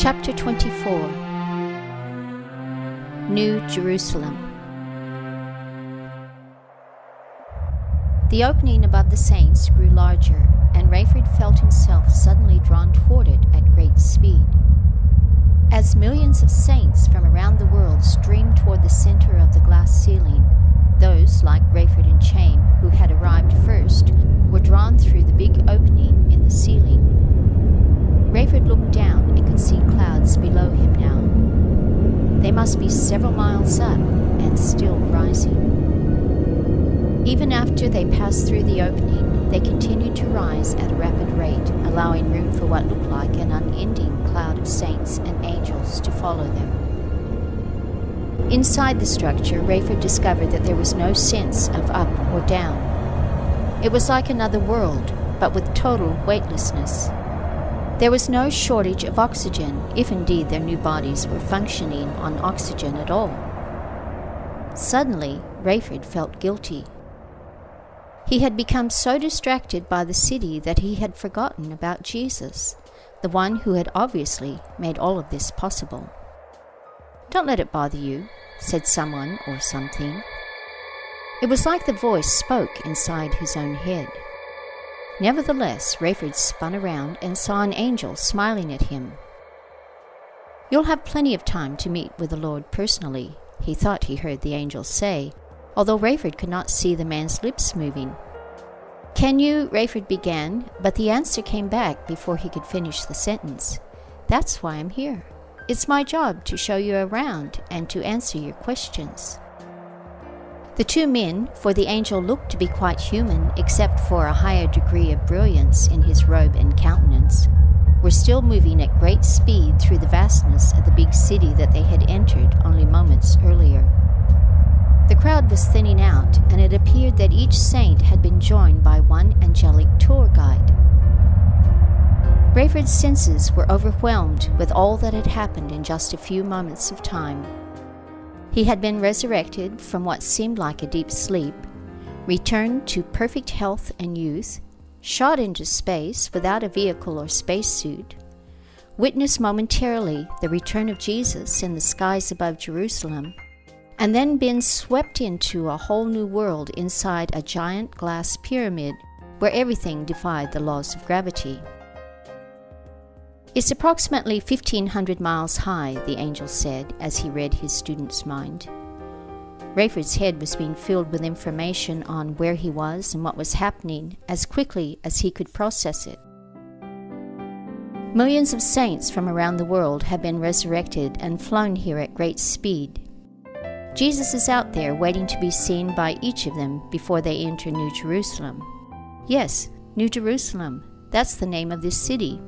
Chapter 24. New Jerusalem. The opening above the saints grew larger, and Rayford felt himself suddenly drawn toward it at great speed. As millions of saints from around the world streamed toward the center of the glass ceiling, those, like Rayford and Chaim, who had arrived first, were drawn through the big opening in the ceiling. Rayford looked down and could see clouds below him now. They must be several miles up and still rising. Even after they passed through the opening, they continued to rise at a rapid rate, allowing room for what looked like an unending cloud of saints and angels to follow them. Inside the structure, Rayford discovered that there was no sense of up or down. It was like another world, but with total weightlessness. There was no shortage of oxygen, if indeed their new bodies were functioning on oxygen at all. Suddenly, Rayford felt guilty. He had become so distracted by the city that he had forgotten about Jesus, the one who had obviously made all of this possible. "Don't let it bother you," said someone or something. It was like the voice spoke inside his own head. Nevertheless, Rayford spun around and saw an angel smiling at him. "You'll have plenty of time to meet with the Lord personally," he thought he heard the angel say, although Rayford could not see the man's lips moving. "Can you?" Rayford began, but the answer came back before he could finish the sentence. "That's why I'm here. It's my job to show you around and to answer your questions." The two men, for the angel looked to be quite human except for a higher degree of brilliance in his robe and countenance, were still moving at great speed through the vastness of the big city that they had entered only moments earlier. The crowd was thinning out, and it appeared that each saint had been joined by one angelic tour guide. Rayford's senses were overwhelmed with all that had happened in just a few moments of time. He had been resurrected from what seemed like a deep sleep, returned to perfect health and youth, shot into space without a vehicle or spacesuit, witnessed momentarily the return of Jesus in the skies above Jerusalem, and then been swept into a whole new world inside a giant glass pyramid where everything defied the laws of gravity. "It's approximately 1,500 miles high," the angel said as he read his student's mind. Rayford's head was being filled with information on where he was and what was happening as quickly as he could process it. Millions of saints from around the world have been resurrected and flown here at great speed. Jesus is out there waiting to be seen by each of them before they enter New Jerusalem. Yes, New Jerusalem. That's the name of this city.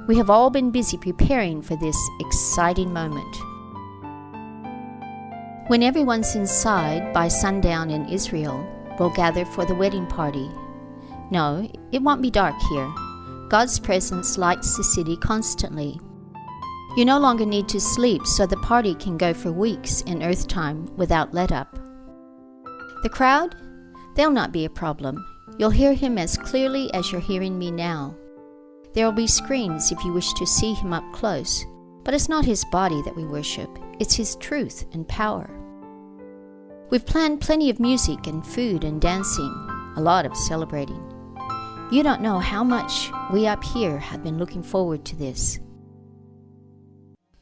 We have all been busy preparing for this exciting moment. When everyone's inside by sundown in Israel, we'll gather for the wedding party. No, it won't be dark here. God's presence lights the city constantly. You no longer need to sleep, so the party can go for weeks in Earth time without let-up. The crowd? They'll not be a problem. You'll hear him as clearly as you're hearing me now. There will be screens if you wish to see him up close, but it's not his body that we worship, it's his truth and power. We've planned plenty of music and food and dancing, a lot of celebrating. You don't know how much we up here have been looking forward to this.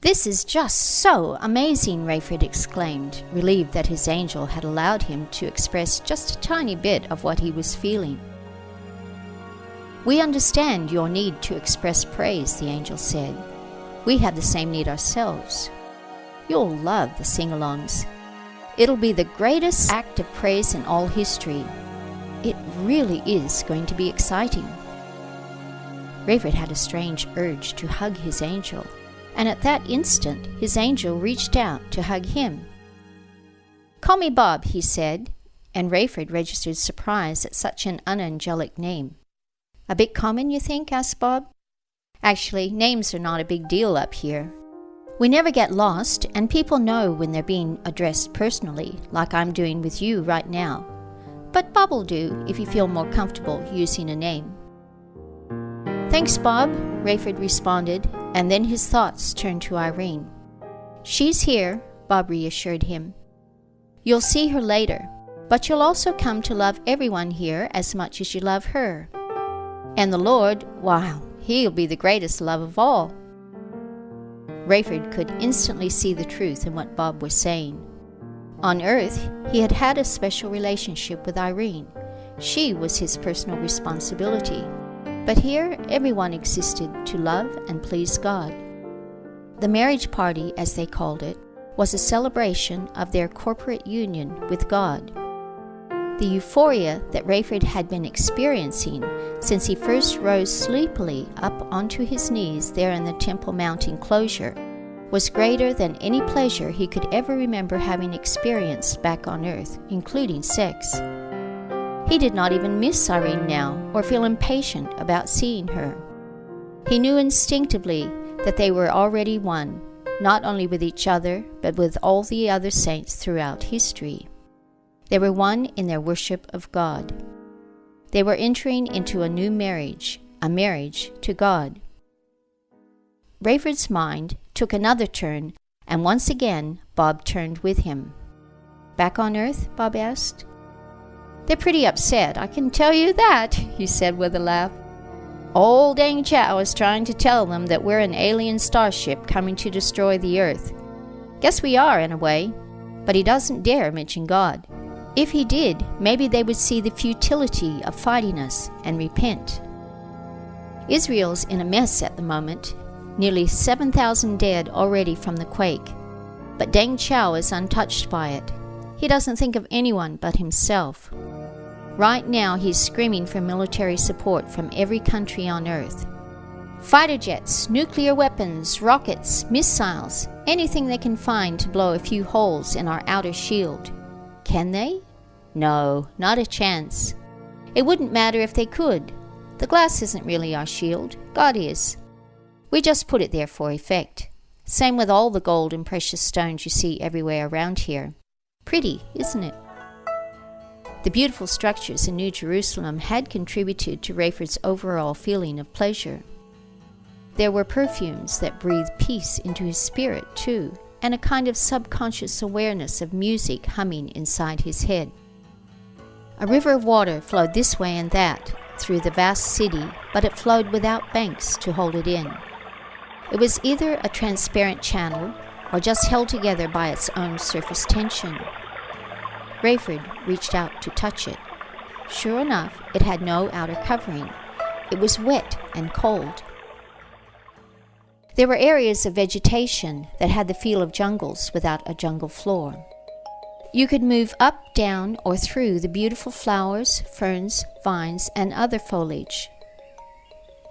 "This is just so amazing," Rayford exclaimed, relieved that his angel had allowed him to express just a tiny bit of what he was feeling. "We understand your need to express praise," the angel said. "We have the same need ourselves. You'll love the sing-alongs. It'll be the greatest act of praise in all history. It really is going to be exciting." Rayford had a strange urge to hug his angel, and at that instant his angel reached out to hug him. "Call me Bob," he said, and Rayford registered surprise at such an unangelic name. "A bit common, you think?" asked Bob. "Actually, names are not a big deal up here. We never get lost, and people know when they're being addressed personally, like I'm doing with you right now. But Bob will do if you feel more comfortable using a name." "Thanks, Bob," Rayford responded, and then his thoughts turned to Irene. "She's here," Bob reassured him. "You'll see her later, but you'll also come to love everyone here as much as you love her. And the Lord, wow, He'll be the greatest love of all." Rayford could instantly see the truth in what Bob was saying. On Earth, he had had a special relationship with Irene. She was his personal responsibility. But here, everyone existed to love and please God. The marriage party, as they called it, was a celebration of their corporate union with God. The euphoria that Rayford had been experiencing since he first rose sleepily up onto his knees there in the Temple Mount enclosure was greater than any pleasure he could ever remember having experienced back on Earth, including sex. He did not even miss Irene now or feel impatient about seeing her. He knew instinctively that they were already one, not only with each other, but with all the other saints throughout history. They were one in their worship of God. They were entering into a new marriage, a marriage to God. Rayford's mind took another turn, and once again Bob turned with him. "Back on Earth?" Bob asked. "They're pretty upset, I can tell you that," he said with a laugh. "Old Dang Chow is trying to tell them that we're an alien starship coming to destroy the Earth. Guess we are, in a way, but he doesn't dare mention God. If he did, maybe they would see the futility of fighting us and repent. Israel's in a mess at the moment, nearly 7,000 dead already from the quake, but Deng Xiao is untouched by it. He doesn't think of anyone but himself. Right now he's screaming for military support from every country on Earth. Fighter jets, nuclear weapons, rockets, missiles, anything they can find to blow a few holes in our outer shield. Can they? No, not a chance. It wouldn't matter if they could. The glass isn't really our shield. God is. We just put it there for effect. Same with all the gold and precious stones you see everywhere around here. Pretty, isn't it? The beautiful structures in New Jerusalem had contributed to Rayford's overall feeling of pleasure. There were perfumes that breathed peace into his spirit, too, and a kind of subconscious awareness of music humming inside his head. A river of water flowed this way and that through the vast city, but it flowed without banks to hold it in. It was either a transparent channel or just held together by its own surface tension. Rayford reached out to touch it. Sure enough, it had no outer covering. It was wet and cold. There were areas of vegetation that had the feel of jungles without a jungle floor. You could move up, down, or through the beautiful flowers, ferns, vines, and other foliage.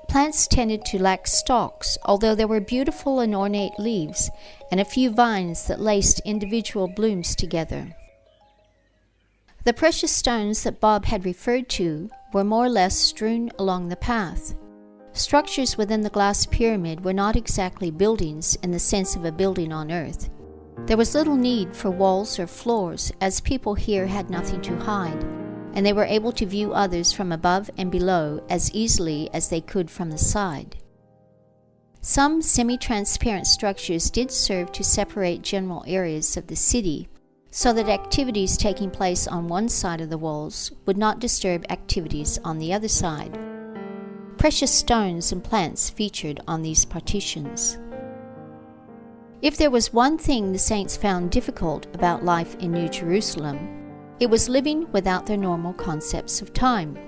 Plants tended to lack stalks, although there were beautiful and ornate leaves, and a few vines that laced individual blooms together. The precious stones that Bob had referred to were more or less strewn along the path. Structures within the glass pyramid were not exactly buildings in the sense of a building on Earth. There was little need for walls or floors, as people here had nothing to hide, and they were able to view others from above and below as easily as they could from the side. Some semi-transparent structures did serve to separate general areas of the city, so that activities taking place on one side of the walls would not disturb activities on the other side. Precious stones and plants featured on these partitions. If there was one thing the saints found difficult about life in New Jerusalem, it was living without their normal concepts of time.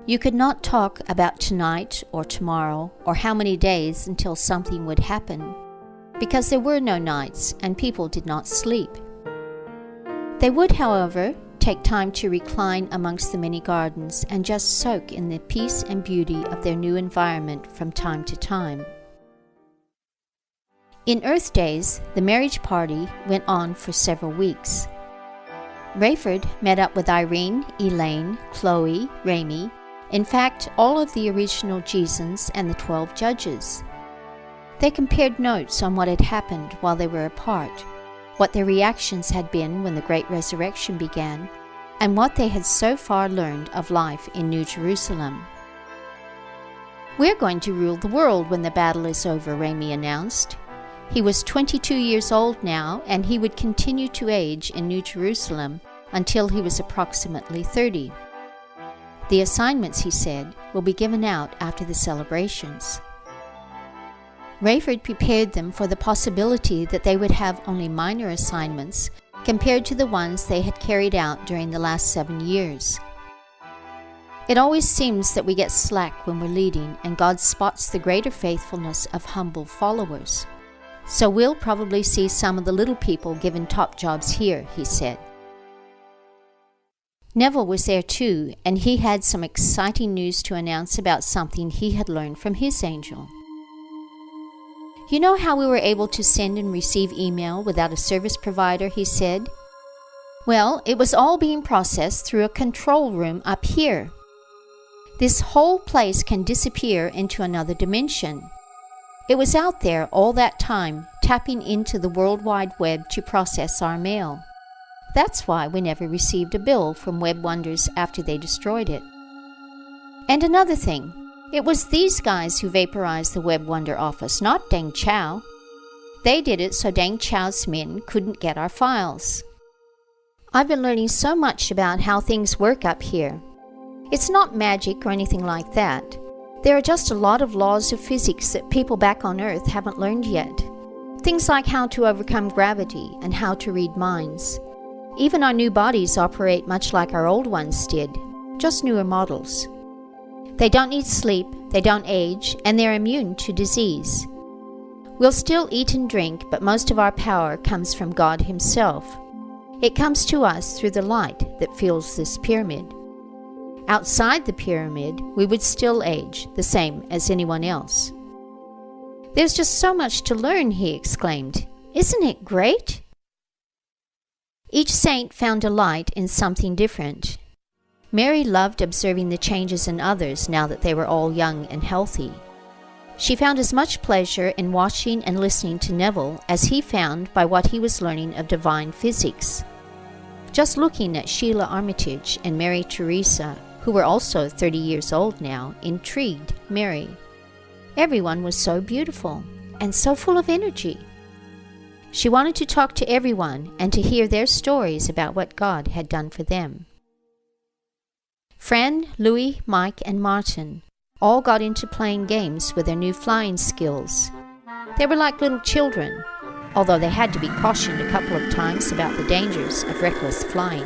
You could not talk about tonight or tomorrow or how many days until something would happen, because there were no nights and people did not sleep. They would, however, take time to recline amongst the many gardens and just soak in the peace and beauty of their new environment from time to time. In Earth days, the marriage party went on for several weeks. Rayford met up with Irene, Elaine, Chloe, Ramey, in fact, all of the original Jesans and the 12 judges. They compared notes on what had happened while they were apart, what their reactions had been when the Great Resurrection began, and what they had so far learned of life in New Jerusalem. "We're going to rule the world when the battle is over," Raimi announced. He was 22 years old now, and he would continue to age in New Jerusalem until he was approximately 30. The assignments, he said, will be given out after the celebrations. Rayford prepared them for the possibility that they would have only minor assignments compared to the ones they had carried out during the last 7 years. It always seems that we get slack when we're leading, and God spots the greater faithfulness of humble followers. So we'll probably see some of the little people given top jobs here, he said. Neville was there too, and he had some exciting news to announce about something he had learned from his angel. "You know how we were able to send and receive email without a service provider," he said. "Well, it was all being processed through a control room up here. This whole place can disappear into another dimension. It was out there all that time, tapping into the World Wide Web to process our mail. That's why we never received a bill from Web Wonders after they destroyed it. And another thing, it was these guys who vaporized the Web Wonder office, not Deng Chao. They did it so Deng Chao's men couldn't get our files. I've been learning so much about how things work up here. It's not magic or anything like that. There are just a lot of laws of physics that people back on Earth haven't learned yet. Things like how to overcome gravity and how to read minds. Even our new bodies operate much like our old ones did, just newer models. They don't need sleep, they don't age, and they're immune to disease. We'll still eat and drink, but most of our power comes from God Himself. It comes to us through the light that fills this pyramid. Outside the pyramid, we would still age, the same as anyone else." "There's just so much to learn," he exclaimed. "Isn't it great?" Each saint found delight in something different. Mary loved observing the changes in others now that they were all young and healthy. She found as much pleasure in watching and listening to Neville as he found by what he was learning of divine physics. Just looking at Sheila Armitage and Mary Teresa, who were also 30 years old now, intrigued Mary. Everyone was so beautiful and so full of energy. She wanted to talk to everyone and to hear their stories about what God had done for them. Fran, Louis, Mike, and Martin all got into playing games with their new flying skills. They were like little children, although they had to be cautioned a couple of times about the dangers of reckless flying.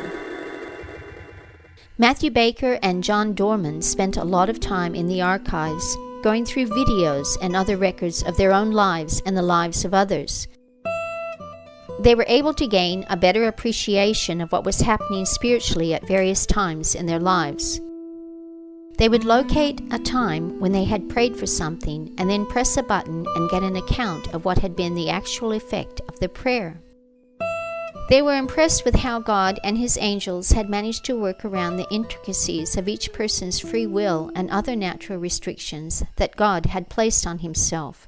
Matthew Baker and John Dorman spent a lot of time in the archives, going through videos and other records of their own lives and the lives of others. They were able to gain a better appreciation of what was happening spiritually at various times in their lives. They would locate a time when they had prayed for something and then press a button and get an account of what had been the actual effect of the prayer. They were impressed with how God and His angels had managed to work around the intricacies of each person's free will and other natural restrictions that God had placed on Himself.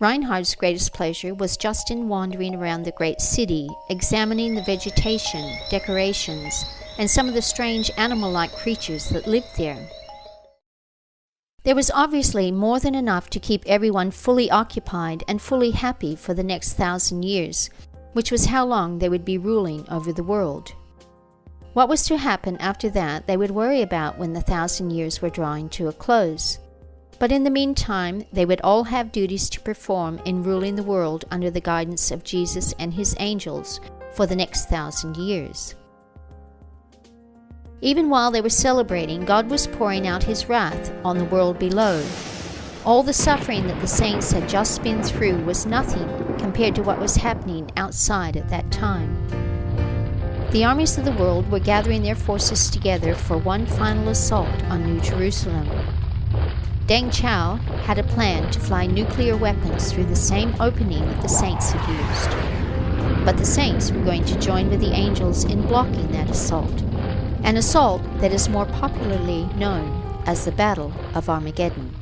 Reinhard's greatest pleasure was just in wandering around the great city, examining the vegetation, decorations, and some of the strange animal-like creatures that lived there. There was obviously more than enough to keep everyone fully occupied and fully happy for the next 1,000 years, which was how long they would be ruling over the world. What was to happen after that they would worry about when the 1,000 years were drawing to a close. But in the meantime, they would all have duties to perform in ruling the world under the guidance of Jesus and His angels for the next 1,000 years. Even while they were celebrating, God was pouring out His wrath on the world below. All the suffering that the saints had just been through was nothing compared to what was happening outside at that time. The armies of the world were gathering their forces together for one final assault on New Jerusalem. Deng Chao had a plan to fly nuclear weapons through the same opening that the saints had used. But the saints were going to join with the angels in blocking that assault, an assault that is more popularly known as the Battle of Armageddon.